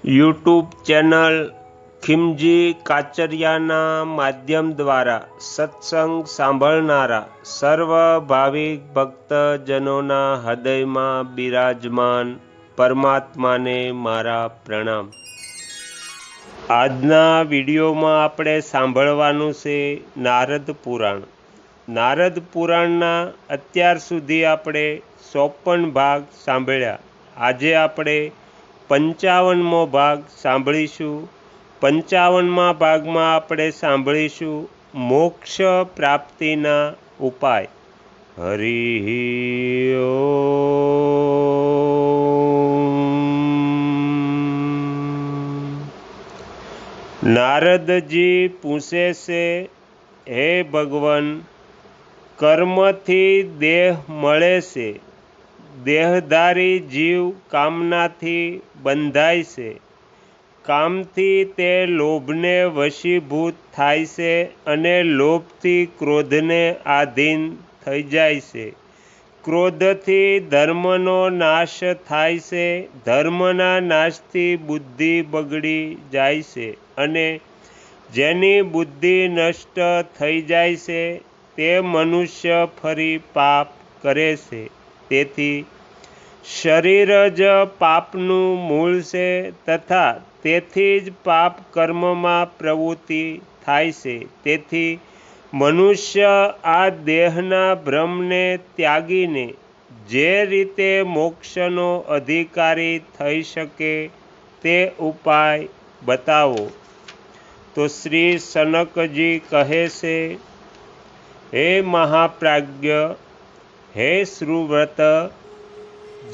YouTube channel Khimji કાચરિયાના માધ્યમ દ્વારા સત્સંગ સાંભળનારા સર્વ ભાવિક ભક્તજનોના હૃદયમાં બિરાજમાન પરમાત્માને મારા પ્રણામ। આજના વિડીયોમાં આપણે સાંભળવાનું છે નારદ પુરાણ। નારદ પુરાણના અત્યાર સુધી આપણે 54 ભાગ સાંભળ્યા। આજે આપણે 55મો ભાગ સાંભળીશું। 55મા ભાગમાં આપણે સાંભળીશું મોક્ષ પ્રાપ્તિના ઉપાય। હરિ ઓમ। નારદજી પૂછે છે, હે ભગવાન, કર્મથી દેહ મળે છે। દેહધારી જીવ કામનાથી બંધાય છે। કામથી તે લોભને વશીભૂત થાય છે અને લોભથી ક્રોધને આધીન થઈ જાય છે। ક્રોધથી ધર્મનો નાશ થાય છે। ધર્મના નાશથી બુદ્ધિ બગડી જાય છે અને જેની બુદ્ધિ નષ્ટ થઈ જાય છે તે મનુષ્ય ફરી પાપ કરે છે। તેથી શરીર જ પાપનું મૂળ છે તથા તેથી જ પાપ કર્મમાં પ્રવૃત્તિ થાય છે। તેથી મનુષ્ય આ દેહના ભ્રમને ત્યાગીને જે રીતે મોક્ષનો અધિકારી થઈ શકે તે ઉપાય બતાવો। તો શ્રી સનકજી કહે છે, હે મહાપ્રાજ્ઞ, હે સુવ્રત,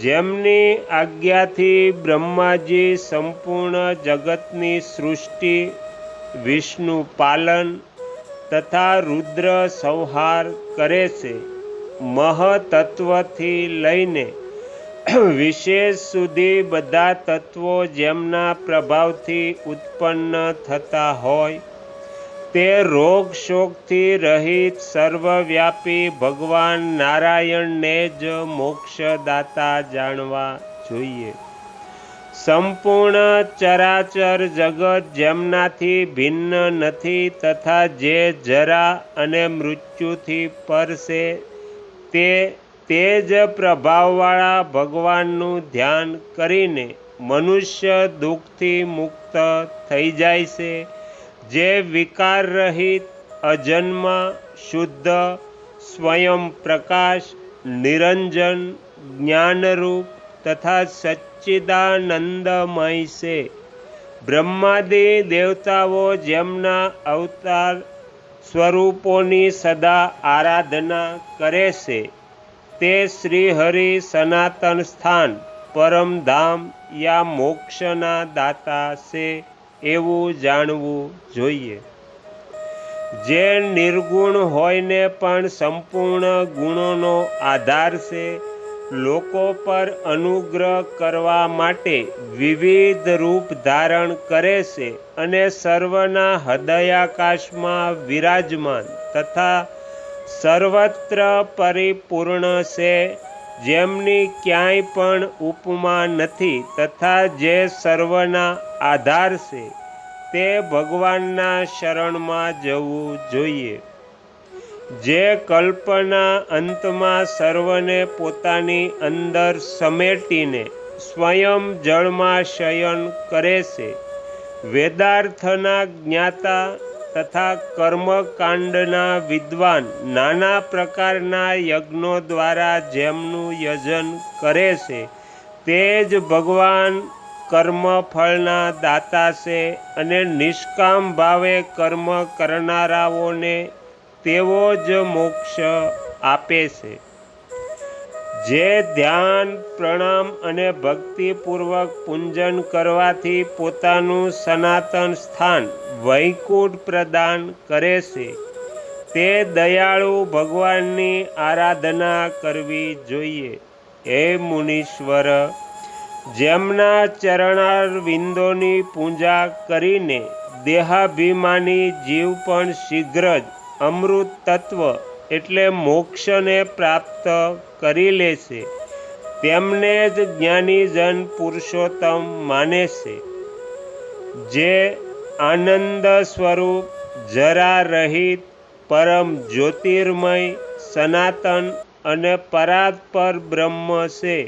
જેમની આજ્ઞાથી બ્રહ્માજી સંપૂર્ણ જગતની સૃષ્ટિ, વિષ્ણુ પાલન તથા રુદ્ર સંહાર કરે છે, મહતત્વથી લઈને વિશેષ સુધી બધા તત્વો જેમના પ્રભાવથી ઉત્પન્ન થતા હોય તે રોગ શોકથી રહિત સર્વવ્યાપી ભગવાન નારાયણને જ મોક્ષદાતા જાણવા જોઈએ। સંપૂર્ણ ચરાચર જગત જેમનાથી ભિન્ન નથી તથા જે જરા અને મૃત્યુથી પર છે તે જ પ્રભાવવાળા ભગવાનનું ધ્યાન કરીને મનુષ્ય દુઃખથી મુક્ત થઈ જાય છે। જે વિકાર રહિત, અજન્મા, શુદ્ધ, સ્વયં પ્રકાશ, નિરંજન, જ્ઞાનરૂપ તથા સચ્ચિદાનંદમય છે। બ્રહ્માદિ દેવતાઓ જેમના અવતાર સ્વરૂપોની સદા આરાધના કરે છે તે શ્રીહરિ સનાતન સ્થાન, પરમધામ યા મોક્ષના દાતા છે એવું જાણવું જોઈએ। જે નિર્ગુણ હોઈને પણ સંપૂર્ણ ગુણોનો આધાર છે, લોકો પર અનુગ્રહ કરવા માટે વિવિધ રૂપ ધારણ કરે છે અને સર્વના હૃદયાકાશમાં વિરાજમાન તથા સર્વત્ર પરિપૂર્ણ છે, જેમની ક્યાંય પણ ઉપમા નથી તથા જે સર્વના આધાર છે તે ભગવાનના શરણમાં જવું જોઈએ। જે કલ્પના અંતમાં સર્વને પોતાની અંદર સમેટીને સ્વયં જળમાં શયન કરે છે, વેદાર્થના જ્ઞાતા તથા કર્મકાંડના વિદ્વાન નાના પ્રકારના યજ્ઞો દ્વારા જેમનું યજન કરે છે તે જ ભગવાન કર્મફળના દાતા છે અને નિષ્કામ ભાવે કર્મ કરનારાઓને તેઓ જ મોક્ષ આપે છે। જે ધ્યાન, પ્રણામ અને ભક્તિપૂર્વક પૂજન કરવાથી પોતાનું સનાતન સ્થાન વૈકુંઠ પ્રદાન કરે છે તે દયાળુ ભગવાનની આરાધના કરવી જોઈએ। હે મુનીશ્વર, જેમના ચરણારવિંદોની પૂજા કરીને દેહાભિમાની જીવ પણ શીઘ્ર જ અમૃત તત્વ એટલે મોક્ષને પ્રાપ્ત કરી લે છે તેમને જ જ્ઞાનીજન પુરુષોત્તમ માને છે। જે આનંદ સ્વરૂપ જરા રહિત પરમ જ્યોતિર્મય સનાતન અને પરાત્પર બ્રહ્મ છે,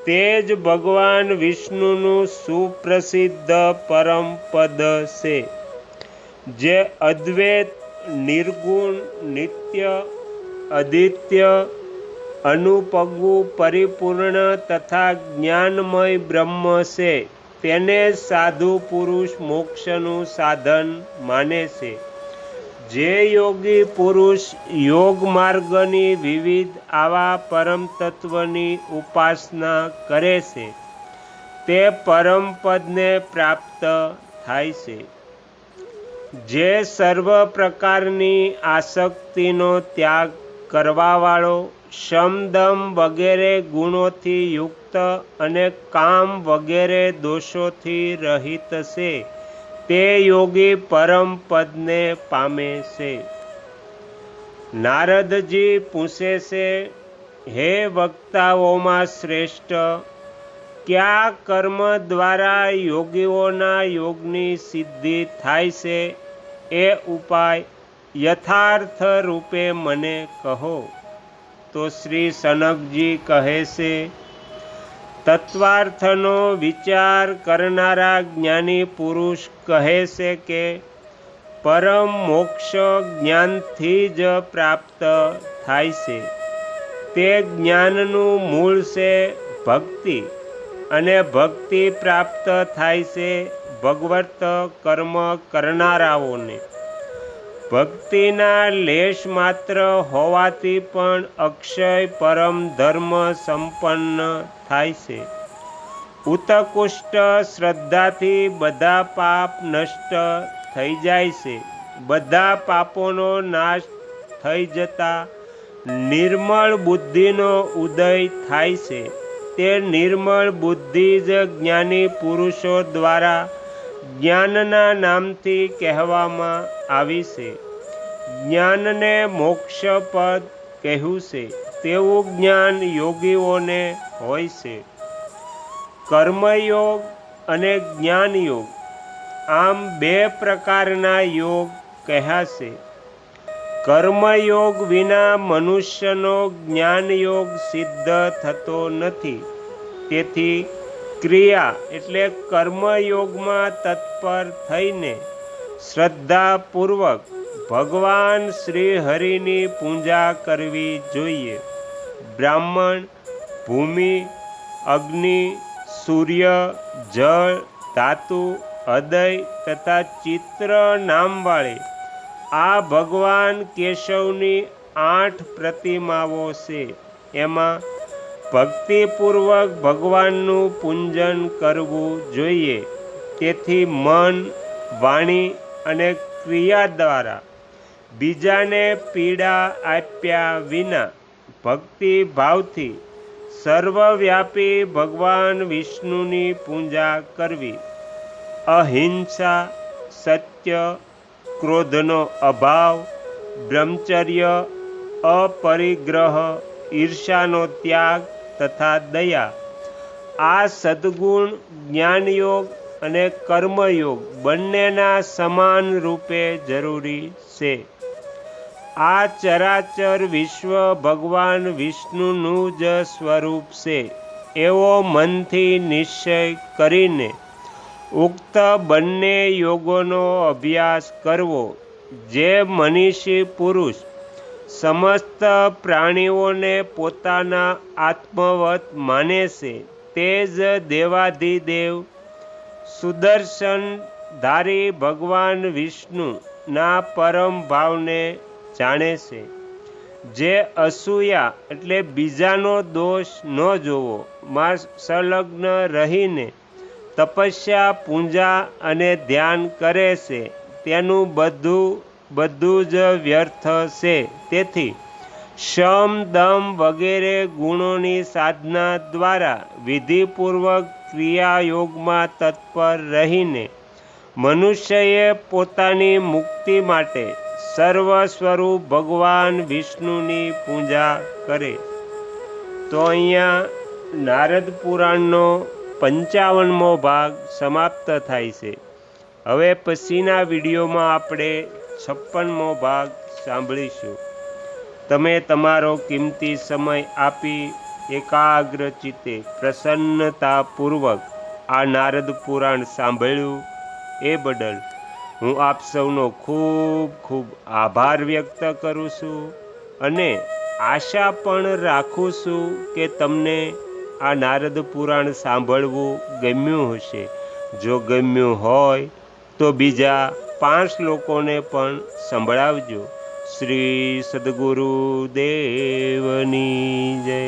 તે જ ભગવાન વિષ્ણુનું સુપ્રસિદ્ધ પરમ પદ છે, જે અદ્વૈત, નિર્ગુણ, નિત્ય, અદ્વિતીય, અનુપગુ, પરિપૂર્ણ તથા જ્ઞાનમય બ્રહ્મ છે. તેને સાધુ પુરુષ મોક્ષનું સાધન માને છે. જે યોગી પુરુષ યોગ માર્ગની વિવિધ આવા પરમ તત્વની ઉપાસના કરે છે, તે પરમ પદને પ્રાપ્ત થાય છે. જે સર્વ પ્રકારની આસક્તિનો ત્યાગ કરવાવાળો, શમ દમ વગેરે ગુણોથી યુક્ત અને કામ વગેરે દોષોથી રહિત છે, તે યોગી પરમ પદને પામે છે. નારદજી પૂછે છે, હે વક્તાઓમાં શ્રેષ્ઠ, કયા કર્મ દ્વારા યોગીઓના યોગની સિદ્ધિ થાય છે, એ ઉપાય યથાર્થ રૂપે મને કહો. તો શ્રી સનકજી કહે છે, તત્વાર્થનો વિચાર કરનારા જ્ઞાની પુરુષ કહે છે કે પરમ મોક્ષ જ્ઞાનથી જ પ્રાપ્ત થાય છે. તે જ્ઞાનનું મૂળ છે ભક્તિ, અને ભક્તિ પ્રાપ્ત થાય છે ભગવત કર્મ કરનારાઓને. ભક્તિના લેશ માત્ર હોવાથી પણ અક્ષય પરમ ધર્મ સંપન્ન થાય છે. ઉત્કૃષ્ટ શ્રદ્ધાથી બધા પાપ નષ્ટ થઈ જાય છે. બધા પાપોનો નાશ થઈ જતા નિર્મળ બુદ્ધિનો ઉદય થાય છે. તે નિર્મળ બુદ્ધિ જ જ્ઞાની પુરુષો દ્વારા જ્ઞાનના નામથી કહેવામાં આવી છે. જ્ઞાનને મોક્ષપદ કહ્યું છે, તેવું જ્ઞાન યોગીઓને હોય છે. કર્મયોગ અને જ્ઞાનયોગ, આમ બે પ્રકારના યોગ કહ્યા છે. કર્મયોગ વિના મનુષ્યનો જ્ઞાનયોગ સિદ્ધ થતો નથી. તેથી ક્રિયા એટલે કર્મયોગમાં તત્પર થઈને શ્રદ્ધાપૂર્વક ભગવાન શ્રી હરિની પૂજા કરવી જોઈએ. બ્રાહ્મણ, ભૂમિ, અગ્નિ, સૂર્ય, જળ, ધાતુ, હૃદય તથા ચિત્ર નામવાળી આ ભગવાન કેશવની 8 પ્રતિમાઓ છે. એમાં ભક્તિપૂર્વક ભગવાનનું પૂજન કરવું જોઈએ. તેથી મન, વાણી અને ક્રિયા દ્વારા બીજાને પીડા આપ્યા વિના ભક્તિભાવથી સર્વવ્યાપી ભગવાન વિષ્ણુની પૂજા કરવી. અહિંસા, સત્ય, ક્રોધનો અભાવ, બ્રહ્મચર્ય, અપરિગ્રહ, ઈર્ષાનો ત્યાગ તથા દયા, આ સદ્ગુણ જ્ઞાનયોગ અને કર્મયોગ બંનેના સમાન રૂપે જરૂરી છે. આ ચરાચર વિશ્વ ભગવાન વિષ્ણુનું જ સ્વરૂપ છે, એવો મનથી નિશ્ચય કરીને ઉક્ત બંને યોગોનો અભ્યાસ કરવો. જે મનીષી પુરુષ સમસ્ત પ્રાણીઓને પોતાના આત્મવત માને છે, તે જ દેવાધિદેવ સુદર્શનધારી ભગવાન વિષ્ણુના પરમ ભાવને જાણે છે. જે અસૂયા એટલે બીજાનો દોષ ન જોવો માં સંલગ્ન રહીને તપસ્યા, પૂજા અને ધ્યાન કરે છે, તેનું બધું જ વ્યર્થ છે. તેથી શમ, દમ વગેરે ગુણોની સાધના દ્વારા વિધિપૂર્વક ક્રિયાયોગમાં તત્પર રહીને મનુષ્યએ પોતાની મુક્તિ માટે સર્વ સ્વરૂપ ભગવાન વિષ્ણુની પૂજા કરે. તો અહીંયા નારદ પુરાણનો 55મો ભાગ સમાપ્ત થાય છે. હવે પછીના વિડીયોમાં આપણે 56મો ભાગ સાંભળીશું. તમે તમારો કિંમતી સમય આપી એકાગ્ર ચિત્તે પ્રસન્નતાપૂર્વક આ નારદ પુરાણ સાંભળ્યું એ બદલ હું આપ સૌનો ખૂબ ખૂબ આભાર વ્યક્ત કરું છું અને આશા પણ રાખું છું કે તમને આ નારદ પુરાણ સાંભળવું ગમ્યું હશે. જો ગમ્યું હોય તો બીજા 5 લોકોને પણ સંભળાવજો. શ્રી સદ્ગુરુ દેવની જય.